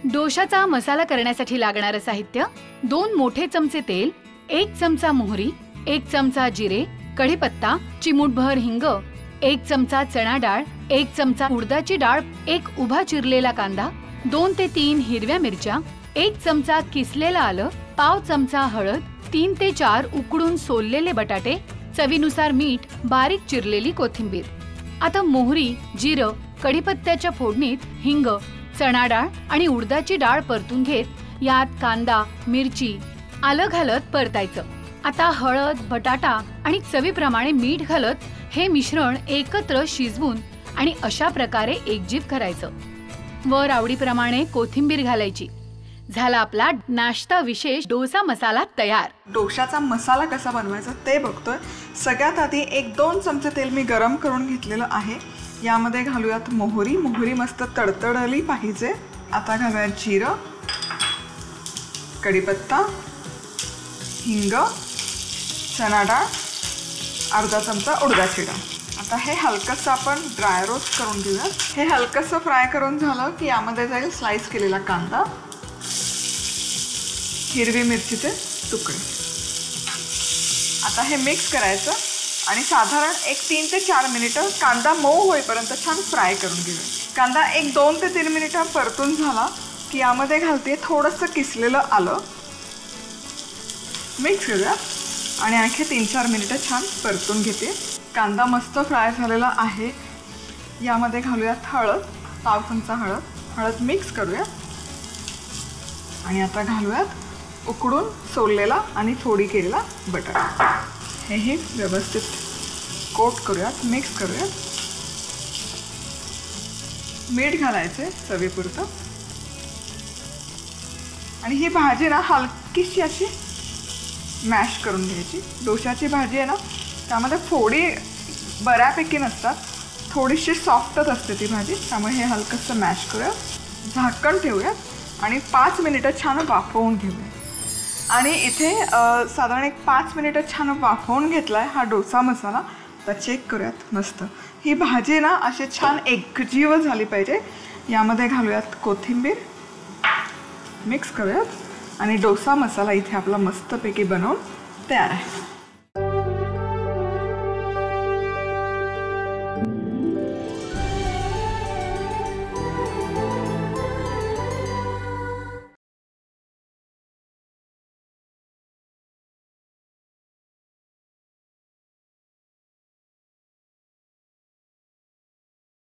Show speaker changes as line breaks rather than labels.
डोशाचा मसाला करण्यासाठी लागणारे साहित्य 2 मोठे चमचे तेल, 1 चमचा मोहरी, 1 चमचा जिरे, कढीपत्ता, चिमूटभर हिंग, 1 चमचा चणा डाळ, 1 चमचा उडदाची डाळ, 1 उभा चिरलेला कांदा, 2 ते 3 हिरव्या मिरच्या, 1 चमचा किसलेला आलं, पाव चमचा हळद, 3 ते 4 उकडून सोललेले बटाटे, चवीनुसार मीठ, बारीक चिरलेली कोथिंबीर। आता मोहरी, जिरं, कढीपत्त्याच्या फोडणीत हिंग, चणा डाळ आणि उडदाची डाळ परतून घेत यात कांदा, मिरची, आलं घालत परतायचं। आता हळद, बटाटा आणि चवीप्रमाणे मीठ घालत हे मिश्रण एकत्र शिजवून आणि अशा प्रकारे एकजीव करायचं। वर आवडीप्रमाणे कोथिंबीर घालायची। झाला आपला नाश्ता विशेष डोसा मसाला तयार।
डोशाचा मसाला कसा बनवायचा ते बघतोय। सगळ्यात आधी 1-2 चमचे तेल मी गरम करून घेतलेलं आहे। यामध्ये घालूयात मोहरी। मोहरी मस्त तडतडली पाहिजे। आता घालूयात जिरं, कढीपत्ता, हिंग, चणा डाळ, अर्धा चमचा उडदाची डाळ। आता हे हलकंसं आपण ड्राय रोस्ट करून घेऊयात। हे हलकंसं फ्राय करून झालं की यामध्ये जाईल स्लाइस केलेला कांदा, हिरवी मिरचीचे तुकडे। आता हे मिक्स करायचं आणि साधारण 3 ते 4 मिनिटं कांदा मऊ होईपर्यंत छान फ्राय करून घेऊया। कांदा 2 ते 3 मिनिटं परतून झाला की यामध्ये घालते थोडंसं किसलेलं आलं, मिक्स करूया आणि आणखी 3-4 मिनिटं छान परतून घेते। कांदा मस्त फ्राय झालेला आहे। यामध्ये घालूयात हळद, पाव चमचा हळद मिक्स करूया आणि आता घालूयात उकडून सोललेला आणि फोडी केलेला बटाटा। हे व्यवस्थित कोट करूयात, मिक्स करूयात। मीठ घालायचे चवीपुरतं आणि ही भाजी ना हलकीशी अशी मॅश करून घ्यायची। डोशाची भाजी आहे ना त्यामध्ये फोडी बऱ्यापैकी नसतात, थोडीशी सॉफ्टच असते ती भाजी, त्यामुळे हे हलकंसं मॅश करूया। झाकण ठेवूयात आणि 5 मिनिटं छान वाफवून घेऊया। आणि इथे साधारण 5 मिनिटं छान वाफवून घेतलाय हा डोसा मसाला। तर चेक करूयात मस्त ही भाजी ना अशी छान एकजीव झाली पाहिजे। यामध्ये घालूयात कोथिंबीर, मिक्स करूयात आणि डोसा मसाला इथे आपला मस्तपैकी बनवून तयार आहे।